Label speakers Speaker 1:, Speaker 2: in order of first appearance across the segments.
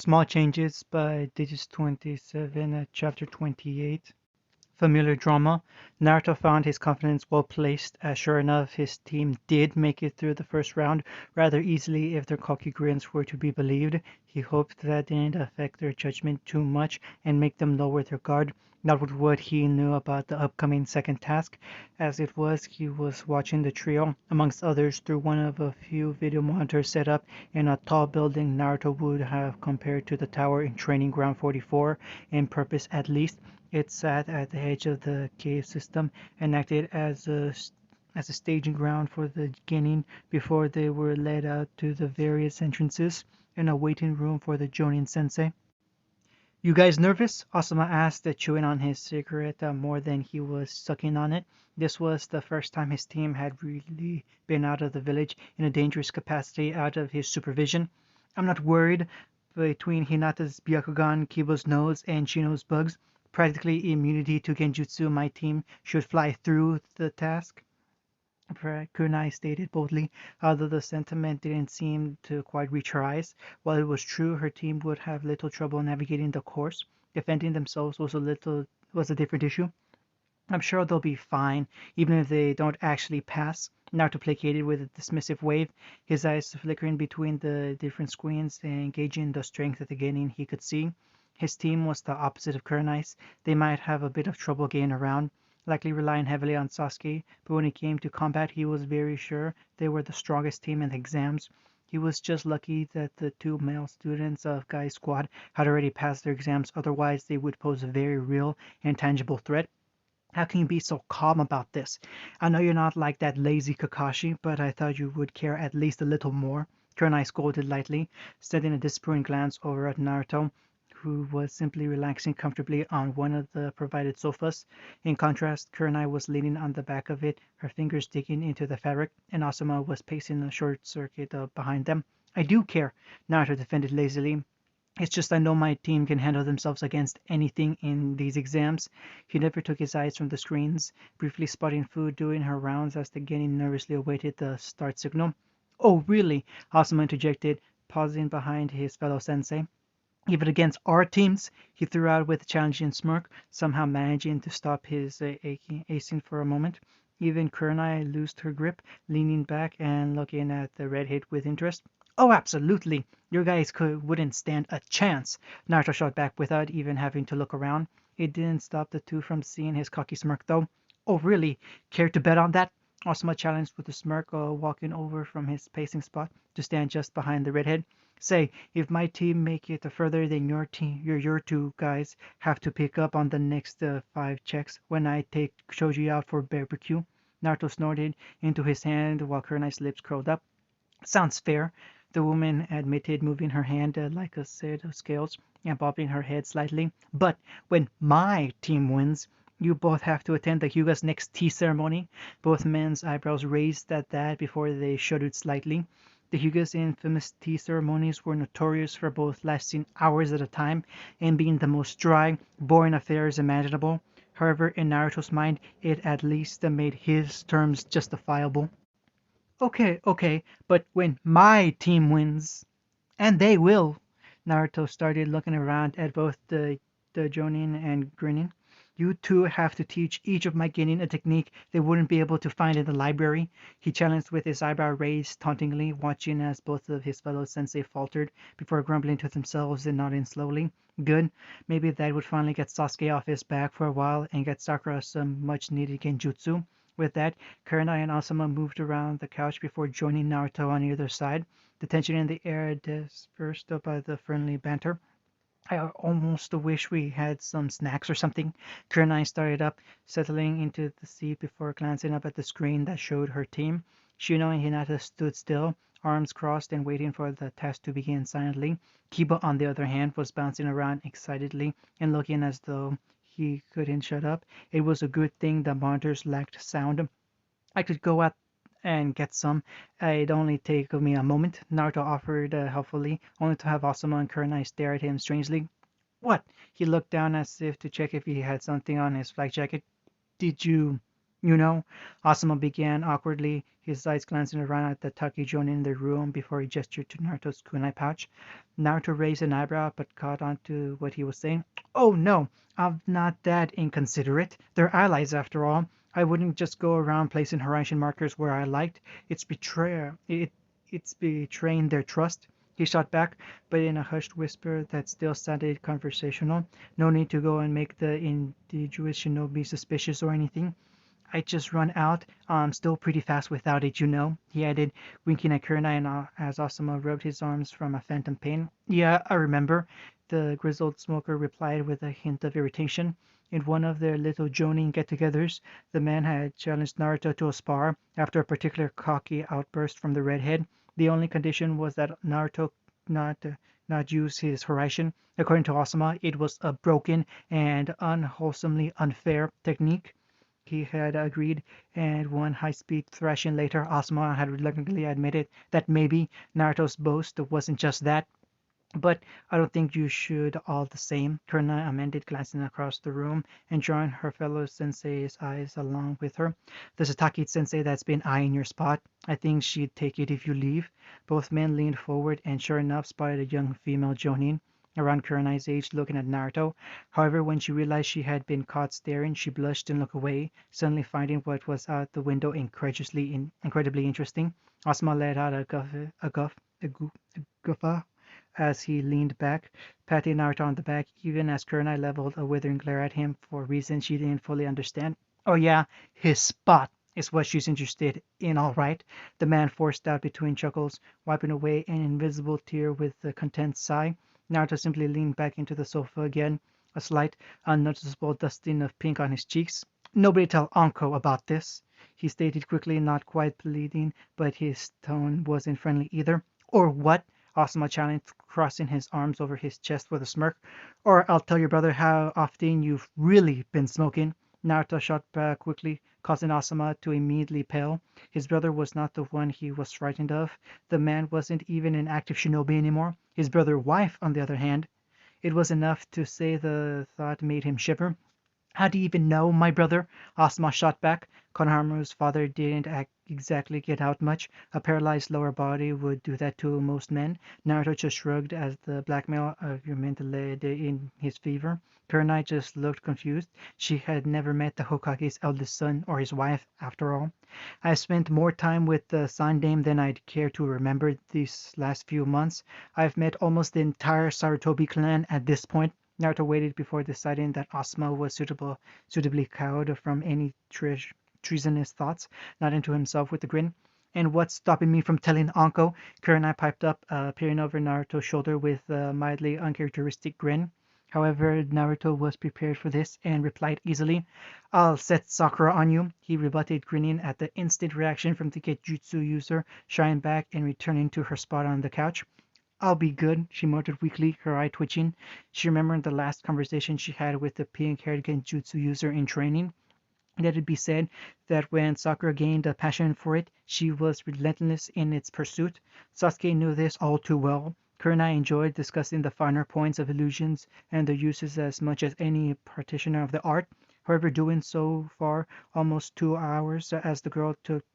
Speaker 1: Small Changes by Digits 27 at Chapter 28. Familiar drama. Naruto found his confidence well placed, as sure enough his team did make it through the first round rather easily if their cocky grins were to be believed. He hoped that didn't affect their judgment too much and make them lower their guard, not with what he knew about the upcoming second task. As it was, he was watching the trio, amongst others, through one of a few video monitors set up in a tall building Naruto would have compared to the tower in Training Ground 44, in purpose at least. It sat at the edge of the cave system and acted as a staging ground for the beginning before they were led out to the various entrances and a waiting room for the Jonin sensei. You guys nervous? Asuma asked, chewing on his cigarette more than he was sucking on it. This was the first time his team had really been out of the village in a dangerous capacity out of his supervision. I'm not worried. Between Hinata's Byakugan, Kibo's nose, and Shino's bugs, practically immunity to Genjutsu, my team should fly through the task. Kunai stated boldly, although the sentiment didn't seem to quite reach her eyes. While it was true her team would have little trouble navigating the course, defending themselves was a different issue. I'm sure they'll be fine, even if they don't actually pass. Naruto placated with a dismissive wave, his eyes flickering between the different screens and gauging the strength at the beginning he could see. His team was the opposite of Kurenai's. They might have a bit of trouble getting around, likely relying heavily on Sasuke, but when it came to combat he was very sure they were the strongest team in the exams. He was just lucky that the two male students of Guy's squad had already passed their exams, otherwise they would pose a very real and tangible threat. How can you be so calm about this? I know you're not like that lazy Kakashi, but I thought you would care at least a little more. Kurenai scolded lightly, sending a disapproving glance over at Naruto, who was simply relaxing comfortably on one of the provided sofas. In contrast, Kurenai was leaning on the back of it, her fingers digging into the fabric, and Asuma was pacing a short circuit behind them. I do care, Naruto defended lazily. It's just I know my team can handle themselves against anything in these exams. He never took his eyes from the screens, briefly spotting Fu doing her rounds as the Genin nervously awaited the start signal. Oh, really? Asuma interjected, pausing behind his fellow sensei. Even against our teams, he threw out with a challenging smirk, somehow managing to stop his acing for a moment. Even Kurenai loosed her grip, leaning back and looking at the redhead with interest. Oh, absolutely. Your guys wouldn't stand a chance, Naruto shot back without even having to look around. It didn't stop the two from seeing his cocky smirk, though. Oh, really? Care to bet on that? Asuma challenged with a smirk, walking over from his pacing spot to stand just behind the redhead. Say, if my team make it further, then your two guys have to pick up on the next 5 checks when I take Shoji out for barbecue. Naruto snorted into his hand while Kurenai's lips curled up. Sounds fair, the woman admitted, moving her hand like a set of scales and bobbing her head slightly. But when my team wins, you both have to attend the Hyuga's next tea ceremony. Both men's eyebrows raised at that before they shuddered slightly. The Hyuga's infamous tea ceremonies were notorious for both lasting hours at a time and being the most dry, boring affairs imaginable. However, in Naruto's mind, it at least made his terms justifiable. Okay, okay, but when my team wins, and they will, Naruto started looking around at both the Jonin and grinning. You two have to teach each of my genin a technique they wouldn't be able to find in the library. He challenged with his eyebrow raised tauntingly, watching as both of his fellow sensei faltered before grumbling to themselves and nodding slowly. Good. Maybe that would finally get Sasuke off his back for a while and get Sakura some much needed genjutsu. With that, Kurenai and Asuma moved around the couch before joining Naruto on either side, the tension in the air dispersed by the friendly banter. I almost wish we had some snacks or something. Kurenai started up, settling into the seat before glancing up at the screen that showed her team. Shino and Hinata stood still, arms crossed and waiting for the test to begin silently. Kiba, on the other hand, was bouncing around excitedly and looking as though he couldn't shut up. It was a good thing the monitors lacked sound. I could go out and get some. It'd only take me a moment, Naruto offered helpfully, only to have Asuma and Kurenai stare at him strangely. What? He looked down as if to check if he had something on his flak jacket. Did you You know, Asuma began awkwardly, his eyes glancing around at the Taki Jonin in the room before he gestured to Naruto's kunai pouch. Naruto raised an eyebrow but caught on to what he was saying. Oh no, I'm not that inconsiderate. They're allies after all. I wouldn't just go around placing Horizon markers where I liked. It's betraying their trust. He shot back, but in a hushed whisper that still sounded conversational. No need to go and make the indigenous shinobi suspicious or anything. I just run out. I'm still pretty fast without it, you know, he added, winking at Kurenai and as Asuma rubbed his arms from a phantom pain. Yeah, I remember, the grizzled smoker replied with a hint of irritation. In one of their little jonin get-togethers, the man had challenged Naruto to a spar after a particular cocky outburst from the redhead. The only condition was that Naruto not uh, not use his Horaishin. According to Asuma, it was a broken and unwholesomely unfair technique. He had agreed, and one high-speed thrashing later, Asuma had reluctantly admitted that maybe Naruto's boast wasn't just that. But I don't think you should all the same, Kurna amended, glancing across the room and drawing her fellow sensei's eyes along with her. There's a Taki sensei that's been eyeing your spot. I think she'd take it if you leave. Both men leaned forward and sure enough spotted a young female jonin around Kurenai's age looking at Naruto. However, when she realized she had been caught staring, she blushed and looked away, suddenly finding what was out the window incredibly interesting. Asuma let out a guffaw as he leaned back, patting Naruto on the back, even as Kurenai leveled a withering glare at him for reasons she didn't fully understand. Oh yeah, his spot is what she's interested in, all right, the man forced out between chuckles, wiping away an invisible tear with a content sigh. Naruto simply leaned back into the sofa again, a slight, unnoticeable dusting of pink on his cheeks. Nobody tell Anko about this, he stated quickly, not quite pleading, but his tone wasn't friendly either. Or what? Asuma challenged, crossing his arms over his chest with a smirk. Or I'll tell your brother how often you've really been smoking. Naruto shot back quickly, causing Asuma to immediately pale. His brother was not the one he was frightened of. The man wasn't even an active shinobi anymore. His brother's wife, on the other hand. It was enough to say the thought made him shiver. How do you even know, my brother? Asuma shot back. Konohamaru's father didn't exactly get out much. A paralyzed lower body would do that to most men. Naruto just shrugged as the blackmail argument led in his fever. Kurenai just looked confused. She had never met the Hokage's eldest son or his wife, after all. I've spent more time with the Sun Dame than I'd care to remember these last few months. I've met almost the entire Sarutobi clan at this point. Naruto waited before deciding that Asuma was suitably cowed from any treasonous thoughts, nodding to himself with a grin. And what's stopping me from telling Anko? Kurenai piped up, peering over Naruto's shoulder with a mildly uncharacteristic grin. However, Naruto was prepared for this and replied easily. I'll set Sakura on you, he rebutted, grinning at the instant reaction from the Genjutsu user, shying back and returning to her spot on the couch. I'll be good, she muttered weakly, her eye twitching. She remembered the last conversation she had with the pink-haired Genjutsu user in training. Let it be said that when Sakura gained a passion for it, she was relentless in its pursuit. Sasuke knew this all too well. Kurenai enjoyed discussing the finer points of illusions and their uses as much as any practitioner of the art. However, doing so for almost 2 hours as the girl took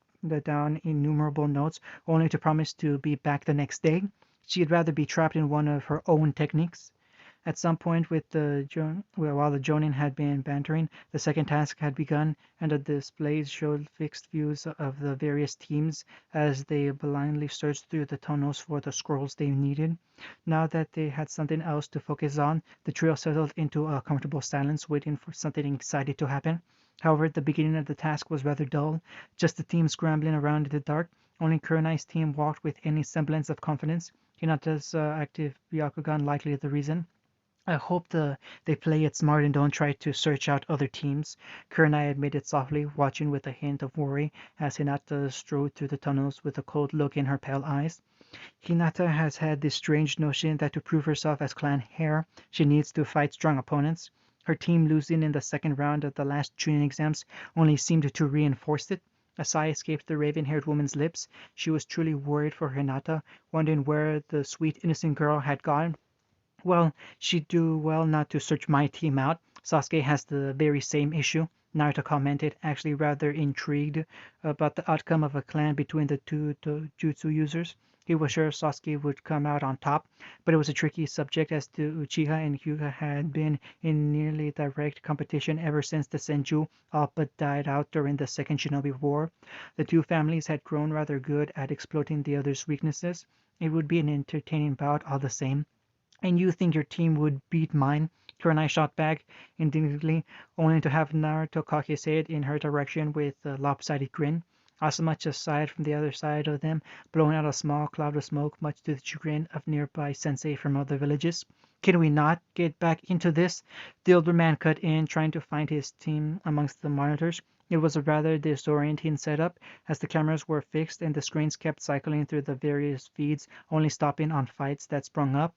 Speaker 1: down innumerable notes, only to promise to be back the next day. She'd rather be trapped in one of her own techniques. At some point while the Jonin had been bantering, the second task had begun, and the displays showed fixed views of the various teams as they blindly searched through the tunnels for the scrolls they needed. Now that they had something else to focus on, the trio settled into a comfortable silence, waiting for something exciting to happen. However, the beginning of the task was rather dull, just the team scrambling around in the dark. Only Kurenai's team walked with any semblance of confidence. Hinata's active Byakugan likely the reason. I hope they play it smart and don't try to search out other teams, Kurenai admitted softly, watching with a hint of worry as Hinata strode through the tunnels with a cold look in her pale eyes. Hinata has had this strange notion that to prove herself as clan heir, she needs to fight strong opponents. Her team losing in the second round of the last Chunin exams only seemed to reinforce it. A sigh escaped the raven-haired woman's lips. She was truly worried for Hinata, wondering where the sweet innocent girl had gone. Well, she'd do well not to search my team out. Sasuke has the very same issue. Naruto commented, actually rather intrigued about the outcome of a clan between the two jutsu users. He was sure Sasuke would come out on top, but it was a tricky subject as to Uchiha and Hyuga had been in nearly direct competition ever since the Senju all but died out during the Second Shinobi War. The two families had grown rather good at exploiting the other's weaknesses. It would be an entertaining bout all the same. And you think your team would beat mine? Kurenai shot back indignantly, only to have Naruto cock his head in her direction with a lopsided grin. Asuma just sighed from the other side of them, blowing out a small cloud of smoke, much to the chagrin of nearby sensei from other villages. Can we not get back into this? The older man cut in, trying to find his team amongst the monitors. It was a rather disorienting setup, as the cameras were fixed and the screens kept cycling through the various feeds, only stopping on fights that sprung up.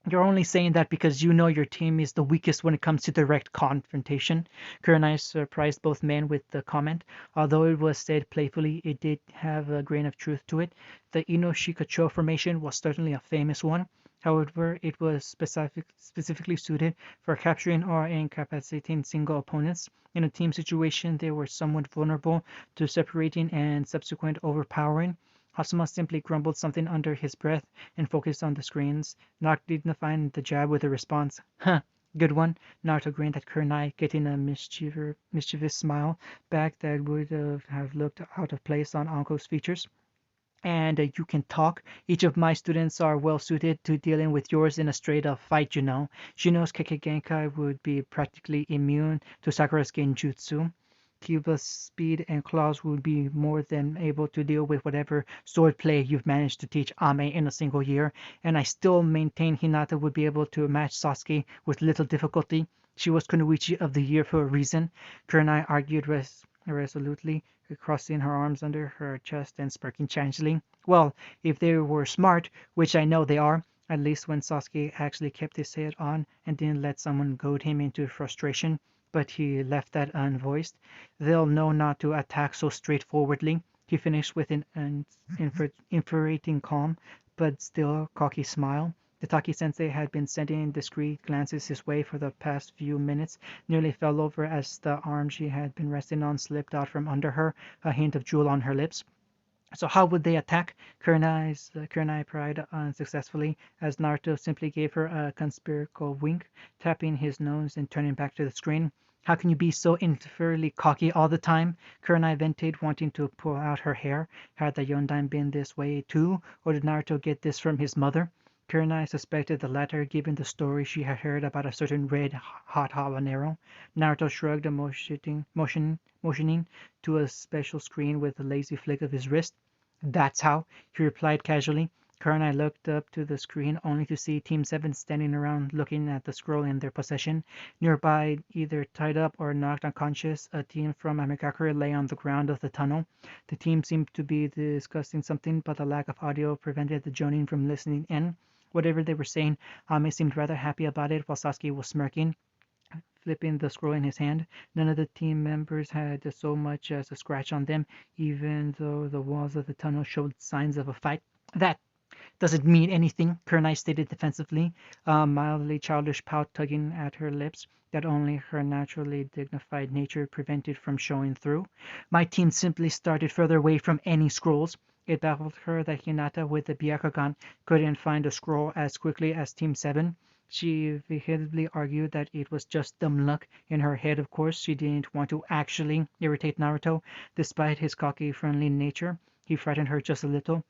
Speaker 1: You're only saying that because you know your team is the weakest when it comes to direct confrontation. Kurenai surprised both men with the comment. Although it was said playfully, it did have a grain of truth to it. The Inoshikacho formation was certainly a famous one. However, it was specifically suited for capturing or incapacitating single opponents. In a team situation, they were somewhat vulnerable to separating and subsequent overpowering. Hasuma simply grumbled something under his breath and focused on the screens, not dignifying the jab with a response. Huh, good one. Naruto grinned at Kurenai, getting a mischievous smile back that would have looked out of place on Anko's features. And you can talk. Each of my students are well suited to dealing with yours in a straight up fight, you know. Shino's Kekkei Genkai would be practically immune to Sakura's Genjutsu. Kiba's speed and claws would be more than able to deal with whatever swordplay you've managed to teach Ame in a single year, and I still maintain Hinata would be able to match Sasuke with little difficulty. She was Kunoichi of the year for a reason, Kurenai argued resolutely, crossing her arms under her chest and smirking changingly. Well, if they were smart, which I know they are, at least when Sasuke actually kept his head on and didn't let someone goad him into frustration, but he left that unvoiced. They'll know not to attack so straightforwardly, he finished with an infuriating calm, but still cocky smile. The Taki sensei had been sending discreet glances his way for the past few minutes, nearly fell over as the arm she had been resting on slipped out from under her, a hint of jewel on her lips. So how would they attack? Kurenai pried unsuccessfully, as Naruto simply gave her a conspiratorial wink, tapping his nose and turning back to the screen. How can you be so infernally cocky all the time? Kurenai vented, wanting to pull out her hair. Had the Yondaime been this way too, or did Naruto get this from his mother? Kurenai suspected the latter, given the story she had heard about a certain red hot habanero. Naruto shrugged, motioning to a special screen with a lazy flick of his wrist. That's how, he replied casually. Kurenai looked up to the screen only to see Team 7 standing around looking at the scroll in their possession. Nearby, either tied up or knocked unconscious, a team from Amigakure lay on the ground of the tunnel. The team seemed to be discussing something, but the lack of audio prevented the Jonin from listening in. Whatever they were saying, Ame seemed rather happy about it while Sasuke was smirking, flipping the scroll in his hand. None of the team members had so much as a scratch on them, even though the walls of the tunnel showed signs of a fight. That doesn't mean anything, Kurenai stated defensively, a mildly childish pout tugging at her lips that only her naturally dignified nature prevented from showing through. My team simply started further away from any scrolls. It baffled her that Hinata with the Byakugan couldn't find a scroll as quickly as Team 7. She vehemently argued that it was just dumb luck. In her head, of course, she didn't want to actually irritate Naruto, despite his cocky, friendly nature. He frightened her just a little.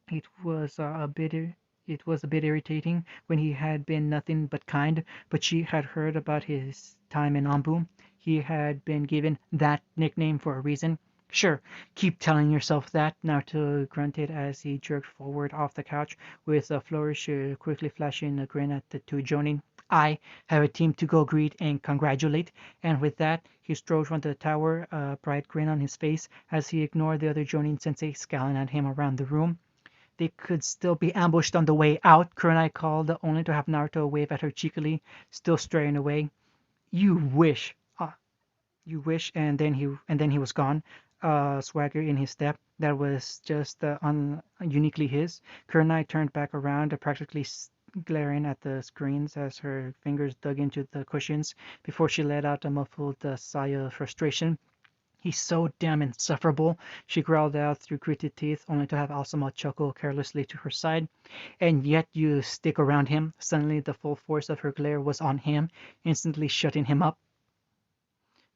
Speaker 1: It was a bit irritating when he had been nothing but kind, but she had heard about his time in Ambu. He had been given that nickname for a reason. Sure, keep telling yourself that, Naruto grunted as he jerked forward off the couch with a flourish, quickly flashing a grin at the two joining. I have a team to go greet and congratulate, and with that, he strode from the tower, a bright grin on his face as he ignored the other joining sensei scowling at him around the room. They could still be ambushed on the way out, Kurenai called, only to have Naruto wave at her cheekily, still straying away. You wish. You wish, and then he was gone. Swagger in his step that was just uniquely his. Kurenai turned back around, practically glaring at the screens as her fingers dug into the cushions before she let out a muffled sigh of frustration. "He's so damn insufferable," she growled out through gritted teeth, only to have Alcima chuckle carelessly to her side. "And yet you stick around him." Suddenly the full force of her glare was on him, instantly shutting him up.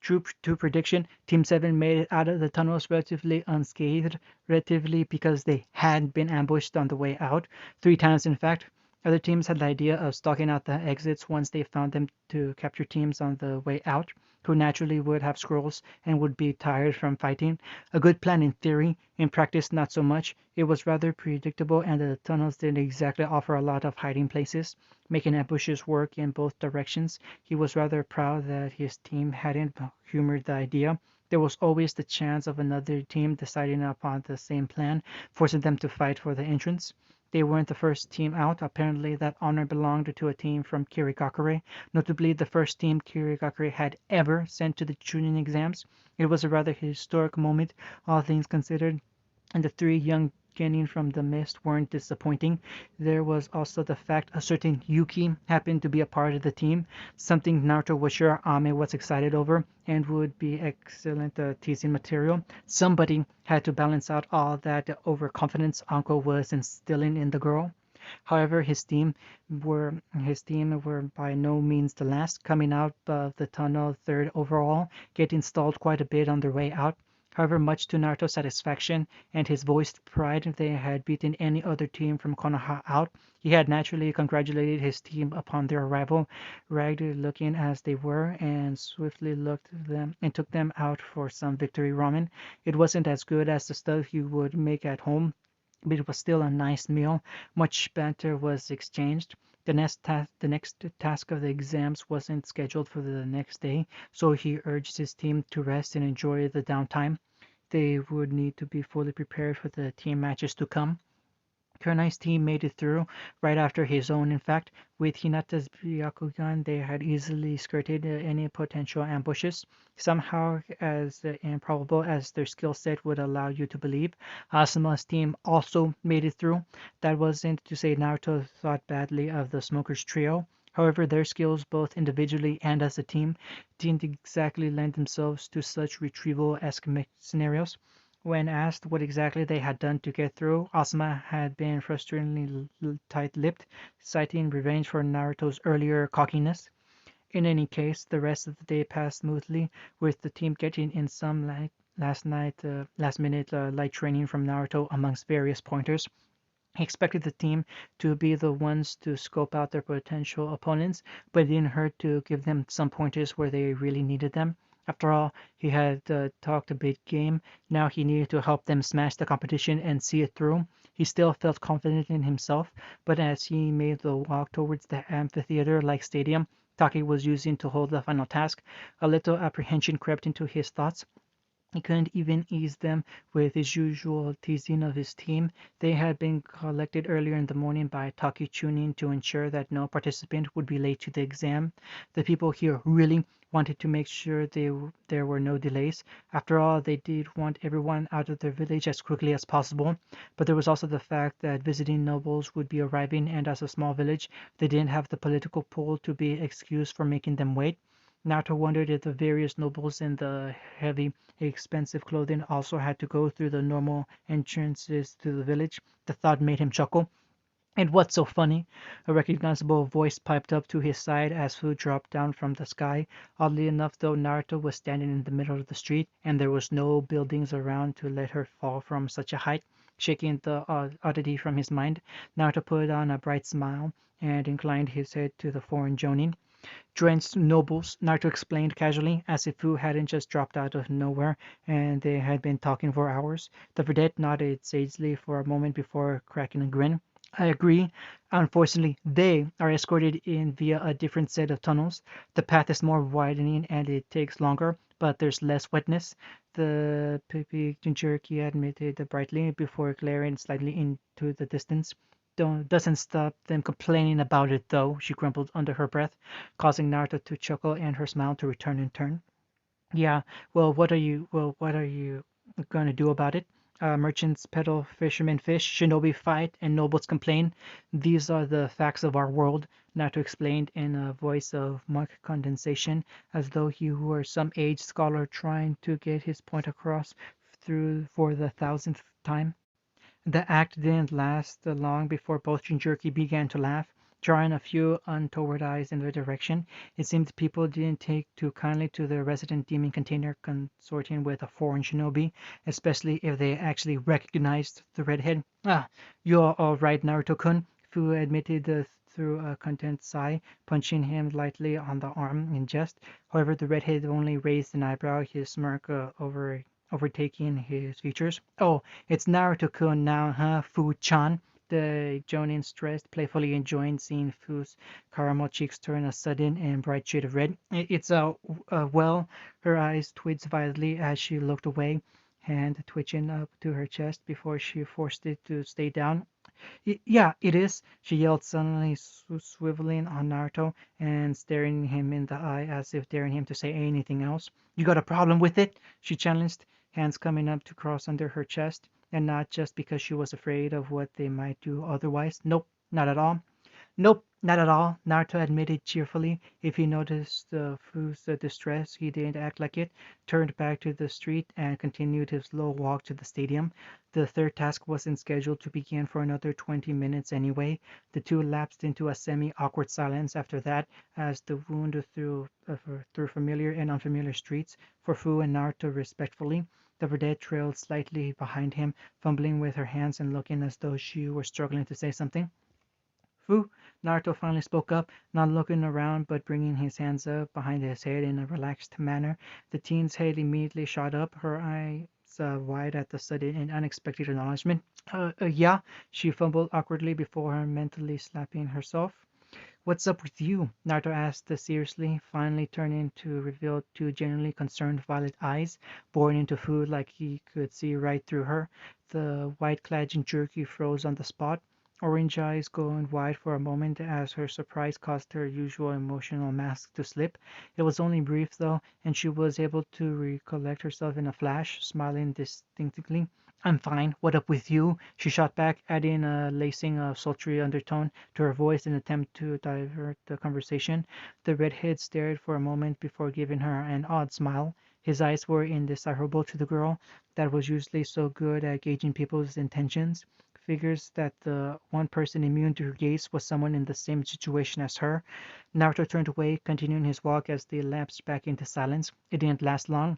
Speaker 1: True to prediction, Team 7 made it out of the tunnels relatively unscathed, relatively because they had been ambushed on the way out, 3 times in fact. Other teams had the idea of stalking out the exits once they found them to capture teams on the way out, who naturally would have scrolls and would be tired from fighting. A good plan in theory, in practice not so much. It was rather predictable and the tunnels didn't exactly offer a lot of hiding places, making ambushes work in both directions. He was rather proud that his team hadn't humored the idea. There was always the chance of another team deciding upon the same plan, forcing them to fight for the entrance. They weren't the first team out. Apparently, that honor belonged to a team from Kirigakure, notably the first team Kirigakure had ever sent to the Chunin exams. It was a rather historic moment, all things considered, and the 3 young genin from the mist weren't disappointing. There was also the fact a certain Yuki happened to be a part of the team, something Naruto was sure Ame was excited over and would be excellent teasing material. Somebody had to balance out all that overconfidence Uncle was instilling in the girl. However, his team were by no means the last, coming out of the tunnel third overall, getting stalled quite a bit on their way out. However, much to Naruto's satisfaction and his voiced pride, they had beaten any other team from Konoha out. He had naturally congratulated his team upon their arrival, ragged looking as they were, and swiftly looked them and took them out for some victory ramen. It wasn't as good as the stuff you would make at home, but it was still a nice meal. Much banter was exchanged. The next task of the exams wasn't scheduled for the next day, so he urged his team to rest and enjoy the downtime. They would need to be fully prepared for the team matches to come. Kurenai's team made it through, right after his own in fact. With Hinata's Byakugan, they had easily skirted any potential ambushes, somehow as improbable as their skill set would allow you to believe. Asuma's team also made it through. That wasn't to say Naruto thought badly of the Smokers trio. However, their skills, both individually and as a team, didn't exactly lend themselves to such retrieval-esque scenarios. When asked what exactly they had done to get through, Asuma had been frustratingly tight-lipped, citing revenge for Naruto's earlier cockiness. In any case, the rest of the day passed smoothly, with the team getting in some last-minute light training from Naruto amongst various pointers. He expected the team to be the ones to scope out their potential opponents, but it didn't hurt to give them some pointers where they really needed them. After all, he had talked a big game. Now he needed to help them smash the competition and see it through. He still felt confident in himself, but as he made the walk towards the amphitheater-like stadium Taki was using to hold the final task, a little apprehension crept into his thoughts. He couldn't even ease them with his usual teasing of his team. They had been collected earlier in the morning by Taki Chunin to ensure that no participant would be late to the exam. The people here really wanted to make sure there were no delays. After all, they did want everyone out of their village as quickly as possible. But there was also the fact that visiting nobles would be arriving, and as a small village, they didn't have the political pull to be excused for making them wait. Naruto wondered if the various nobles in the heavy, expensive clothing also had to go through the normal entrances to the village. The thought made him chuckle. "And what's so funny?" A recognizable voice piped up to his side as food dropped down from the sky. Oddly enough, though, Naruto was standing in the middle of the street, and there was no buildings around to let her fall from such a height. Shaking the oddity from his mind, Naruto put on a bright smile and inclined his head to the foreign jonin. "Drenched nobles," Naruto explained casually, as if Fu hadn't just dropped out of nowhere and they had been talking for hours. The vedette nodded sagely for a moment before cracking a grin. "I agree. Unfortunately, they are escorted in via a different set of tunnels. The path is more widening and it takes longer, but there's less wetness," the Pipi Jinchuriki admitted brightly before glaring slightly into the distance. "Doesn't stop them complaining about it, though," she grumbled under her breath, causing Naruto to chuckle and her smile to return in turn. "Yeah, well, what are you going to do about it?" Merchants peddle, fishermen fish, shinobi fight, and nobles complain. These are the facts of our world, Nato explained in a voice of mock condensation, as though he were some aged scholar trying to get his point across through for the thousandth time. The act didn't last long before both Jinchuriki began to laugh, drawing a few untoward eyes in their direction. It seemed people didn't take too kindly to the resident demon container consorting with a foreign shinobi, especially if they actually recognized the redhead. Ah, you're all right, Naruto-kun, Fu admitted through a content sigh, punching him lightly on the arm in jest. However, the redhead only raised an eyebrow, his smirk overtaking his features. Oh, it's Naruto-kun now, huh, Fu-chan? The Jonin stressed, playfully enjoying seeing Fu's caramel cheeks turn a sudden and bright shade of red. It's well, her eyes twitched violently as she looked away, hand twitching up to her chest before she forced it to stay down. Yeah, it is, she yelled suddenly, swiveling on Naruto and staring him in the eye as if daring him to say anything else. You got a problem with it? She challenged, hands coming up to cross under her chest, and not just because she was afraid of what they might do otherwise. Nope, not at all. Nope, not at all, Naruto admitted cheerfully. If he noticed Fu's distress, he didn't act like it, turned back to the street, and continued his slow walk to the stadium. The third task wasn't scheduled to begin for another 20 minutes anyway. The two lapsed into a semi-awkward silence after that, as the wound through familiar and unfamiliar streets, for Fu and Naruto respectfully. The vedette trailed slightly behind him, fumbling with her hands and looking as though she were struggling to say something. Fu, Naruto finally spoke up, not looking around but bringing his hands up behind his head in a relaxed manner. The teen's head immediately shot up, her eyes wide at the sudden and unexpected acknowledgement. Yeah, she fumbled awkwardly before mentally slapping herself. What's up with you? Naruto asked seriously, finally turning to reveal two genuinely concerned violet eyes, boring into Fu like he could see right through her. The white-clad Jinchuriki froze on the spot, orange eyes going wide for a moment as her surprise caused her usual emotional mask to slip. It was only brief, though, and she was able to recollect herself in a flash, smiling distinctly. I'm fine. What up with you? She shot back, adding lacing a sultry undertone to her voice in an attempt to divert the conversation. The redhead stared for a moment before giving her an odd smile. His eyes were indecipherable to the girl, that was usually so good at gauging people's intentions. Figures that the one person immune to her gaze was someone in the same situation as her. Naruto turned away, continuing his walk as they lapsed back into silence. It didn't last long.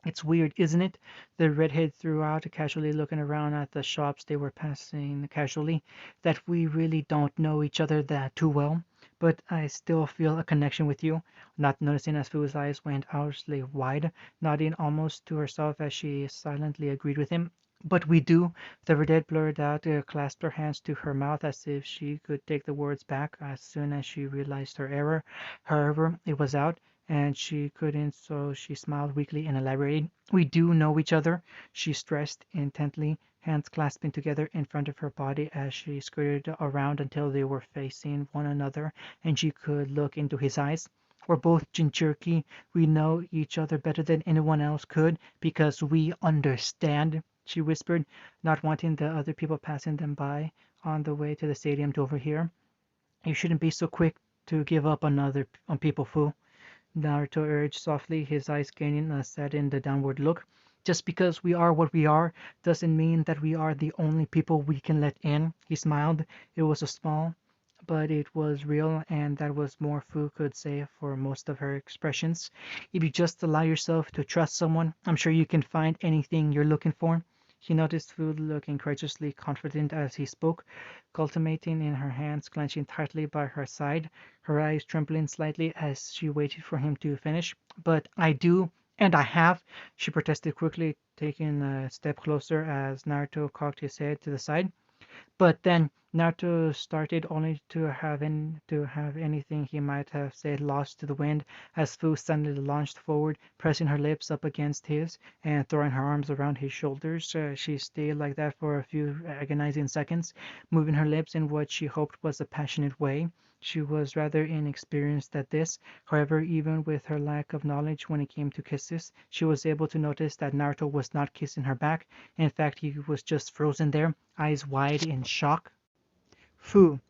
Speaker 1: It's weird, isn't it? The redhead threw out, casually looking around at the shops they were passing casually, that we really don't know each other that too well, but I still feel a connection with you. Not noticing as Fu's eyes went owlishly wide, nodding almost to herself as she silently agreed with him. But we do, the redhead blurted out, clasped her hands to her mouth as if she could take the words back as soon as she realized her error. However, it was out and she couldn't, so she smiled weakly and elaborated. We do know each other, she stressed intently, hands clasping together in front of her body as she skirted around until they were facing one another and she could look into his eyes. We're both Jinchuriki. We know each other better than anyone else could because we understand, she whispered, not wanting the other people passing them by on the way to the stadium to overhear. You shouldn't be so quick to give up on people, Fu. Naruto urged softly, his eyes gaining a saddened downward look. Just because we are what we are doesn't mean that we are the only people we can let in. He smiled. It was a small, but it was real, and that was more Fu could say for most of her expressions. If you just allow yourself to trust someone, I'm sure you can find anything you're looking for. He noticed Fu looking courageously confident as he spoke, culminating in her hands clenching tightly by her side, her eyes trembling slightly as she waited for him to finish. But I do, and I have, she protested quickly, taking a step closer as Naruto cocked his head to the side. But then Naruto started only to have anything he might have said lost to the wind as Fu suddenly launched forward, pressing her lips up against his and throwing her arms around his shoulders. She stayed like that for a few agonizing seconds, moving her lips in what she hoped was a passionate way. She was rather inexperienced at this. However, even with her lack of knowledge when it came to kisses, she was able to notice that Naruto was not kissing her back. In fact, he was just frozen there, eyes wide in shock. Fu.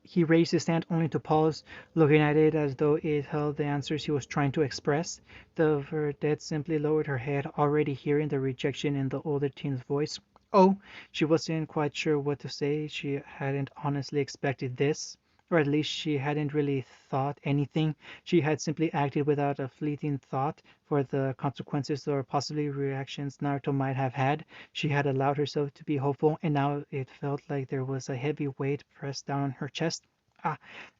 Speaker 1: He raised his hand only to pause, looking at it as though it held the answers he was trying to express. The vedette simply lowered her head, already hearing the rejection in the older teen's voice. Oh, she wasn't quite sure what to say. She hadn't honestly expected this, or at least she hadn't really thought anything. She had simply acted without a fleeting thought for the consequences or possibly reactions Naruto might have had. She had allowed herself to be hopeful, and now it felt like there was a heavy weight pressed down on her chest. Ah,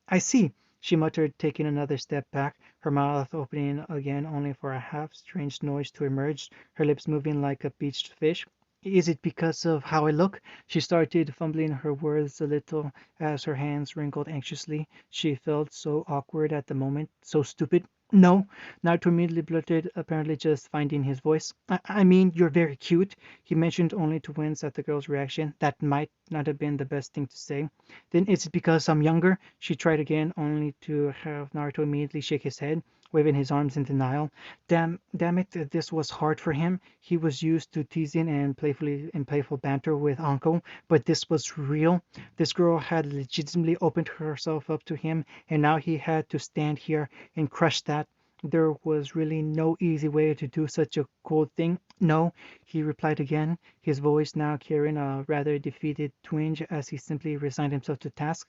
Speaker 1: I see, she muttered, taking another step back, her mouth opening again only for a half strange noise to emerge, her lips moving like a beached fish. Is it because of how I look? She started fumbling her words a little as her hands wrinkled anxiously. She felt so awkward at the moment, so stupid. No, Naruto immediately blurted, apparently just finding his voice. I mean, you're very cute. He mentioned only to wince at the girl's reaction. That might not have been the best thing to say. Then is it because I'm younger? She tried again, only to have Naruto immediately shake his head, waving his arms in denial. Damn it, this was hard for him. He was used to teasing and playful banter with Anko, but this was real. This girl had legitimately opened herself up to him, and now he had to stand here and crush that. There was really no easy way to do such a cold thing. No, he replied again, his voice now carrying a rather defeated twinge as he simply resigned himself to task.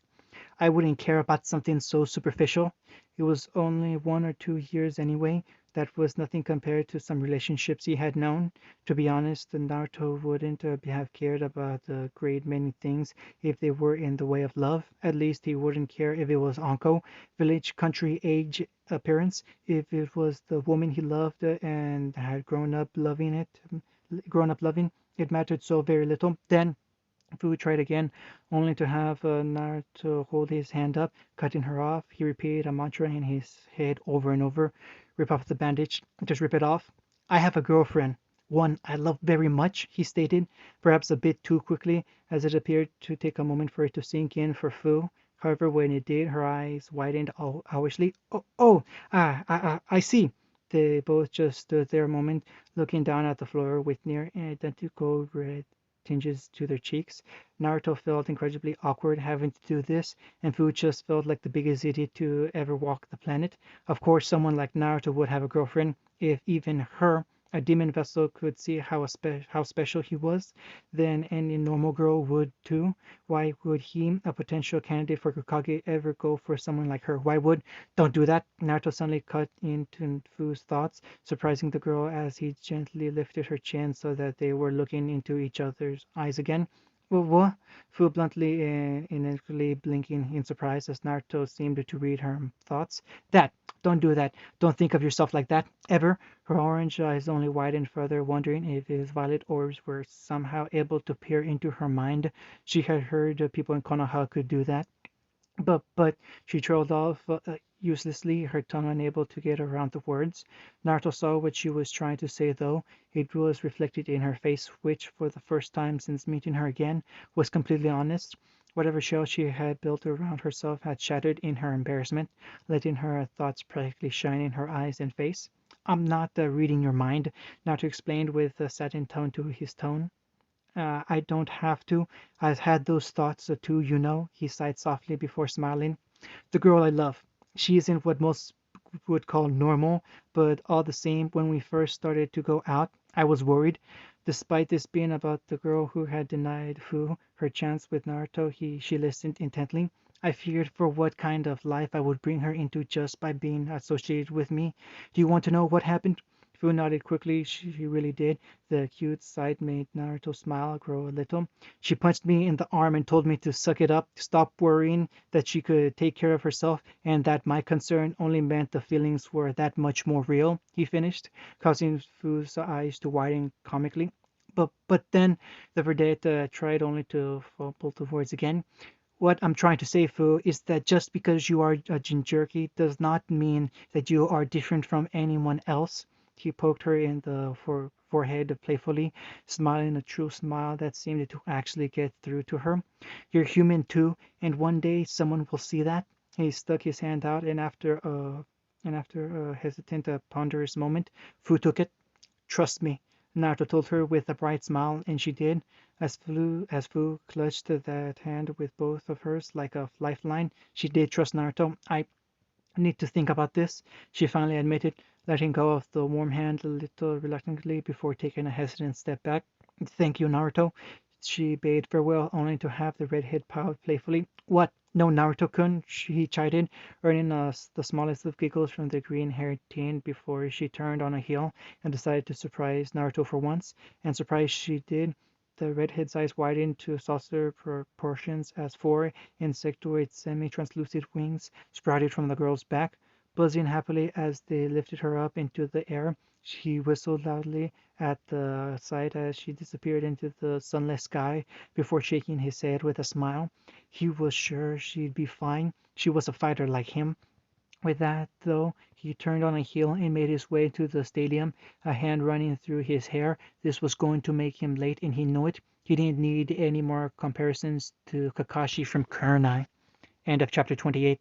Speaker 1: I wouldn't care about something so superficial. It was only 1 or 2 years anyway. That was nothing compared to some relationships he had known. To be honest, Naruto wouldn't have cared about a great many things if they were in the way of love. At least he wouldn't care if it was Anko, village, country, age, appearance. If it was the woman he loved and had grown up loving, it mattered so very little. Then Fu tried again, only to have Naruto hold his hand up, cutting her off. He repeated a mantra in his head over and over. Rip off the bandage. Just rip it off. I have a girlfriend. One I love very much, he stated, perhaps a bit too quickly, as it appeared to take a moment for it to sink in for Fu. However, when it did, her eyes widened owlishly. I see. They both just stood there a moment, looking down at the floor with near identical red tinges to their cheeks. Naruto felt incredibly awkward having to do this, and Fu just felt like the biggest idiot to ever walk the planet. Of course, someone like Naruto would have a girlfriend. If even her, a demon vessel, could see how special he was, then any normal girl would too. Why would he, a potential candidate for Hokage, ever go for someone like her? Why would? Don't do that. Naruto suddenly cut into Fu's thoughts, surprising the girl as he gently lifted her chin so that they were looking into each other's eyes again. What? Fu bluntly and initially blinking in surprise as Naruto seemed to read her thoughts. That! Don't do that. Don't think of yourself like that. Ever. Her orange eyes only widened further, wondering if his violet orbs were somehow able to peer into her mind. She had heard people in Konoha could do that. But she trailed off uselessly, her tongue unable to get around the words. Naruto saw what she was trying to say, though. It was reflected in her face, which, for the first time since meeting her again, was completely honest. Whatever shell she had built around herself had shattered in her embarrassment, letting her thoughts practically shine in her eyes and face. I'm not reading your mind, Naruto explained with a satin tone to his tone. I don't have to. I've had those thoughts too, you know, he sighed softly before smiling. The girl I love. She isn't what most would call normal, but all the same, when we first started to go out, I was worried. Despite this being about the girl who had denied Fu her chance with Naruto, she listened intently. I feared for what kind of life I would bring her into just by being associated with me. Do you want to know what happened? Fu nodded quickly. She really did. The cute sight made Naruto smile grow a little. She punched me in the arm and told me to suck it up, stop worrying, that she could take care of herself, and that my concern only meant the feelings were that much more real, he finished, causing Fu's eyes to widen comically. But then the vedette tried only to fumble the words again. What I'm trying to say, Fu, is that just because you are a Jinchuriki does not mean that you are different from anyone else. He poked her in the forehead playfully, smiling a true smile that seemed to actually get through to her. "You're human too, and one day someone will see that." He stuck his hand out, and after a hesitant, ponderous moment, Fu took it. "Trust me," Naruto told her with a bright smile, and she did. As Fu clutched that hand with both of hers like a lifeline, she did trust Naruto. "I need to think about this," she finally admitted, letting go of the warm hand a little reluctantly before taking a hesitant step back. "Thank you, Naruto." She bade farewell, only to have the redhead pout playfully. "What? No, Naruto-kun," he chided, earning the smallest of giggles from the green-haired teen before she turned on a heel and decided to surprise Naruto for once. And surprise she did. The redhead's eyes widened to saucer proportions as four insectoid semi-translucent wings sprouted from the girl's back. Buzzing happily as they lifted her up into the air, he whistled loudly at the sight as she disappeared into the sunless sky before shaking his head with a smile. He was sure she'd be fine. She was a fighter like him. With that, though, he turned on a heel and made his way to the stadium, a hand running through his hair. This was going to make him late, and he knew it. He didn't need any more comparisons to Kakashi from Kurenai. End of chapter 28.